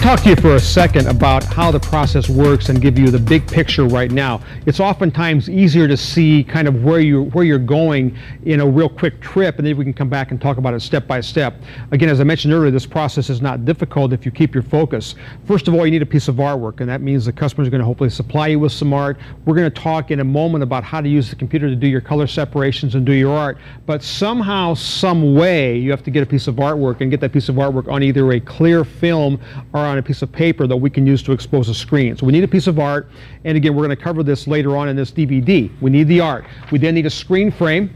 talk to you for a second about how the process works and give you the big picture right now. It's oftentimes easier to see kind of where you're going in a real quick trip, and then we can come back and talk about it step by step. Again, as I mentioned earlier, this process is not difficult if you keep your focus. First of all, you need a piece of artwork, and that means the customer is going to hopefully supply you with some art. We're going to talk in a moment about how to use the computer to do your color separations and do your art, but somehow, some way, you have to get a piece of artwork and get that piece of artwork on either a clear film or on a piece of paper that we can use to expose a screen. So we need a piece of art, and again, we're going to cover this later on in this DVD. We need the art. We then need a screen frame,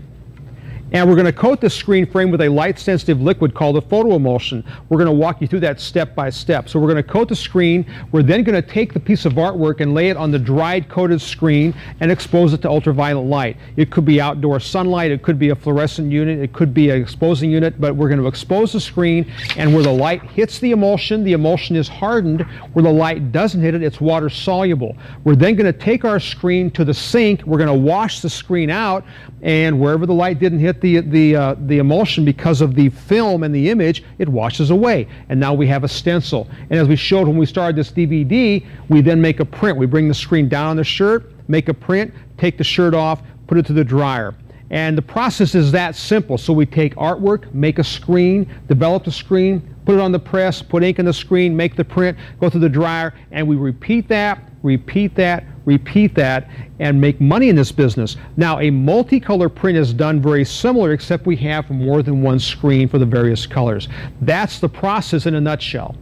and we're going to coat the screen frame with a light-sensitive liquid called a photo emulsion. We're going to walk you through that step by step. So we're going to coat the screen. We're then going to take the piece of artwork and lay it on the dried coated screen and expose it to ultraviolet light. It could be outdoor sunlight, it could be a fluorescent unit, it could be an exposing unit, but we're going to expose the screen, and where the light hits the emulsion is hardened. Where the light doesn't hit it, it's water soluble. We're then going to take our screen to the sink. We're going to wash the screen out, and wherever the light didn't hit the emulsion, because of the film and the image, it washes away, and now we have a stencil. And as we showed when we started this DVD, we then make a print. We bring the screen down on the shirt, make a print, take the shirt off, put it to the dryer. And the process is that simple. So we take artwork, make a screen, develop the screen, put it on the press, put ink in the screen, make the print, go through the dryer, and we repeat that, and make money in this business. Now, a multicolor print is done very similar, except we have more than one screen for the various colors. That's the process in a nutshell.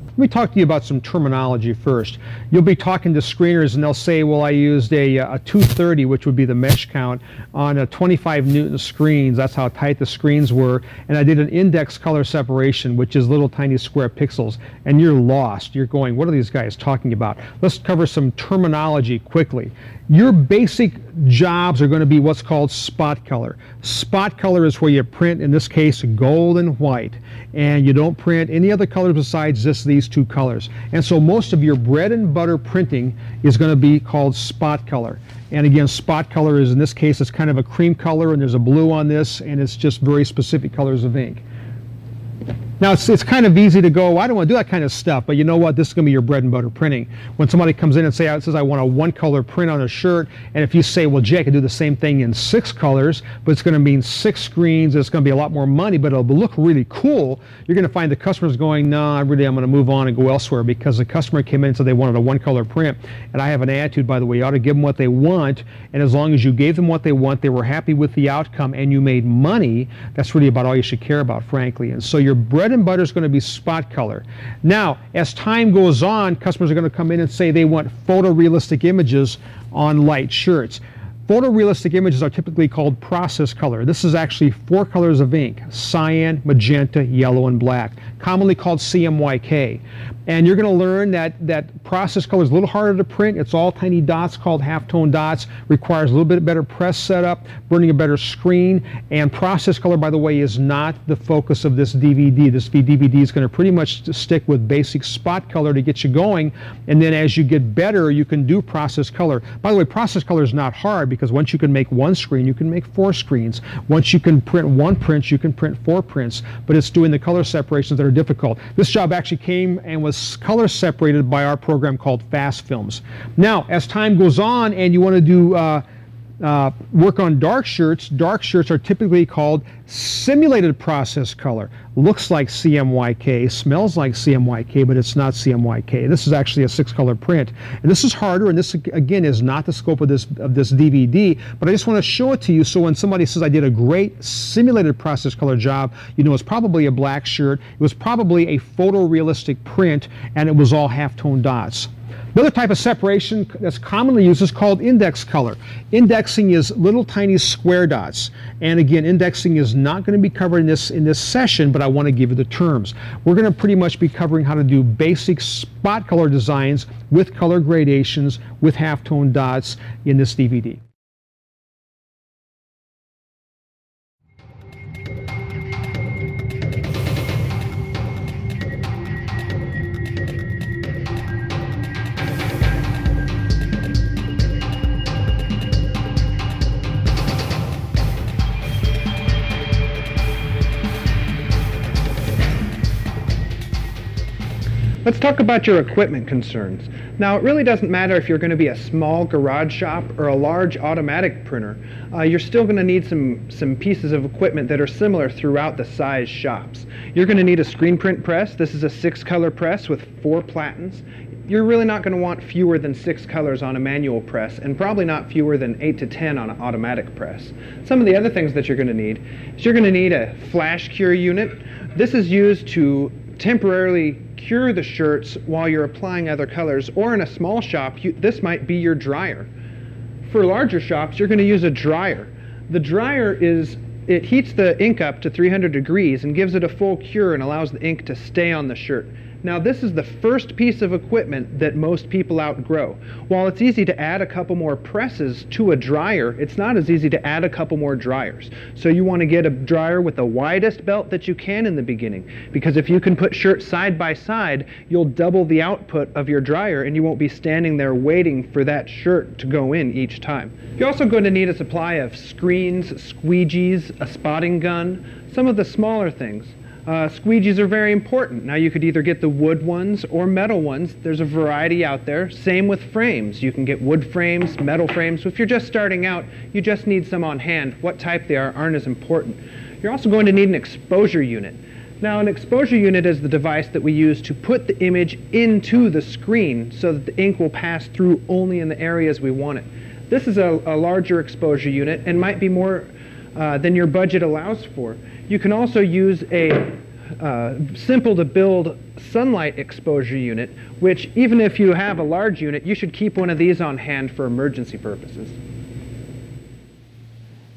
Let me talk to you about some terminology first. You'll be talking to screeners and they'll say, well, I used a 230, which would be the mesh count, on a 25 Newton screens. That's how tight the screens were. And I did an index color separation, which is little tiny square pixels. And you're lost. You're going, what are these guys talking about? Let's cover some terminology quickly. Your basic jobs are going to be what's called spot color. Spot color is where you print, in this case, gold and white. And you don't print any other colors besides just these two colors. And so most of your bread and butter printing is going to be called spot color. And again, spot color is, in this case, it's kind of a cream color, and there's a blue on this, and it's just very specific colors of ink. Now, it's kind of easy to go, well, I don't want to do that kind of stuff, but you know what? This is going to be your bread and butter printing. When somebody comes in and says, I want a one-color print on a shirt, and if you say, well, Jay, I can do the same thing in 6 colors, but it's going to mean 6 screens, it's going to be a lot more money, but it'll look really cool, you're going to find the customers going, no, I'm going to move on and go elsewhere, because the customer came in and said they wanted a one-color print. And I have an attitude, by the way, you ought to give them what they want, and as long as you gave them what they want, they were happy with the outcome, and you made money, that's really about all you should care about, frankly. And so your bread and butter is going to be spot color. Now, as time goes on, customers are going to come in and say they want photorealistic images on light shirts. Photorealistic images are typically called process color. This is actually 4 colors of ink: cyan, magenta, yellow, and black, commonly called CMYK. And you're going to learn that process color is a little harder to print. It's all tiny dots called halftone dots, requires a little bit better press setup, burning a better screen. And process color, by the way, is not the focus of this DVD. This DVD is going to pretty much stick with basic spot color to get you going. And then as you get better, you can do process color. By the way, process color is not hard, because once you can make 1 screen, you can make 4 screens. Once you can print 1 print, you can print 4 prints. But it's doing the color separations that are difficult. This job actually came and was color separated by our program called Fast Films. Now, as time goes on and you want to do work on dark shirts are typically called simulated process color. Looks like CMYK, smells like CMYK, but it's not CMYK. This is actually a 6-color print. And this is harder, and this, again, is not the scope of this DVD, but I just want to show it to you so when somebody says I did a great simulated process color job, you know it's probably a black shirt, it was probably a photorealistic print, and it was all halftone dots. Another type of separation that's commonly used is called index color. Indexing is little tiny square dots. And again, indexing is not going to be covered in this session, but I want to give you the terms. We're going to pretty much be covering how to do basic spot color designs with color gradations, with halftone dots in this DVD. Let's talk about your equipment concerns. Now, it really doesn't matter if you're going to be a small garage shop or a large automatic printer. You're still going to need some pieces of equipment that are similar throughout the size shops. You're going to need a screen print press. This is a 6-color press with 4 platens. You're really not going to want fewer than 6 colors on a manual press, and probably not fewer than 8 to 10 on an automatic press. Some of the other things that you're going to need is you're going to need a flash cure unit. This is used to temporarily cure the shirts while you're applying other colors, or in a small shop, this might be your dryer. For larger shops, you're going to use a dryer. The dryer it heats the ink up to 300 degrees and gives it a full cure and allows the ink to stay on the shirt. Now, this is the first piece of equipment that most people outgrow. While it's easy to add a couple more presses to a dryer, it's not as easy to add a couple more dryers. So you want to get a dryer with the widest belt that you can in the beginning, because if you can put shirts side by side, you'll double the output of your dryer and you won't be standing there waiting for that shirt to go in each time. You're also going to need a supply of screens, squeegees, a spotting gun, some of the smaller things. Squeegees are very important. Now, you could either get the wood ones or metal ones. There's a variety out there. Same with frames. You can get wood frames, metal frames. If you're just starting out, you just need some on hand. What type they are aren't as important. You're also going to need an exposure unit. Now, an exposure unit is the device that we use to put the image into the screen so that the ink will pass through only in the areas we want it. This is a larger exposure unit and might be more than your budget allows for. You can also use a simple to build sunlight exposure unit, which even if you have a large unit, you should keep one of these on hand for emergency purposes.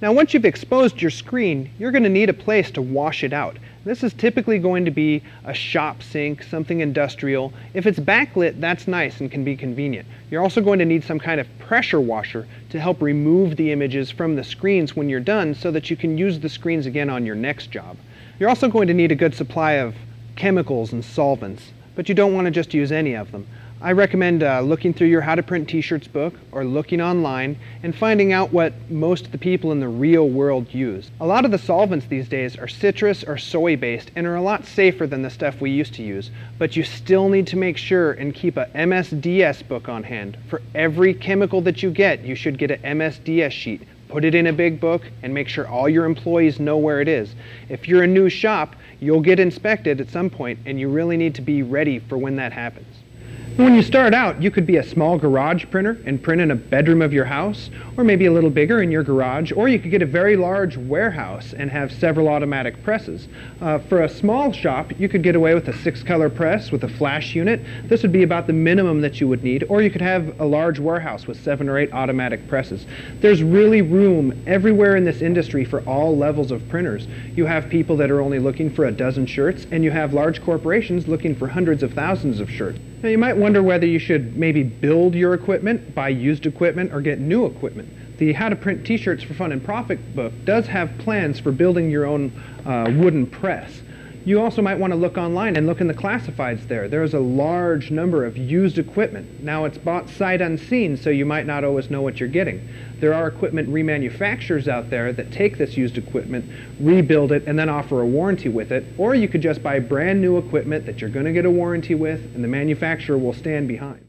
Now, once you've exposed your screen, you're going to need a place to wash it out. This is typically going to be a shop sink, something industrial. If it's backlit, that's nice and can be convenient. You're also going to need some kind of pressure washer to help remove the images from the screens when you're done so that you can use the screens again on your next job. You're also going to need a good supply of chemicals and solvents, but you don't want to just use any of them. I recommend looking through your How to Print T-Shirts book or looking online and finding out what most of the people in the real world use. A lot of the solvents these days are citrus or soy based and are a lot safer than the stuff we used to use, but you still need to make sure and keep a MSDS book on hand. For every chemical that you get, you should get an MSDS sheet. Put it in a big book and make sure all your employees know where it is. If you're a new shop, you'll get inspected at some point and you really need to be ready for when that happens. When you start out, you could be a small garage printer and print in a bedroom of your house, or maybe a little bigger in your garage, or you could get a very large warehouse and have several automatic presses. For a small shop, you could get away with a 6-color press with a flash unit. This would be about the minimum that you would need, or you could have a large warehouse with 7 or 8 automatic presses. There's really room everywhere in this industry for all levels of printers. You have people that are only looking for a dozen shirts, and you have large corporations looking for hundreds of thousands of shirts. Now, you might wonder whether you should maybe build your equipment, buy used equipment, or get new equipment. The How to Print T-Shirts for Fun and Profit book does have plans for building your own wooden press. You also might want to look online and look in the classifieds there. There's a large number of used equipment. Now, it's bought sight unseen, so you might not always know what you're getting. There are equipment remanufacturers out there that take this used equipment, rebuild it, and then offer a warranty with it. Or you could just buy brand new equipment that you're going to get a warranty with, and the manufacturer will stand behind.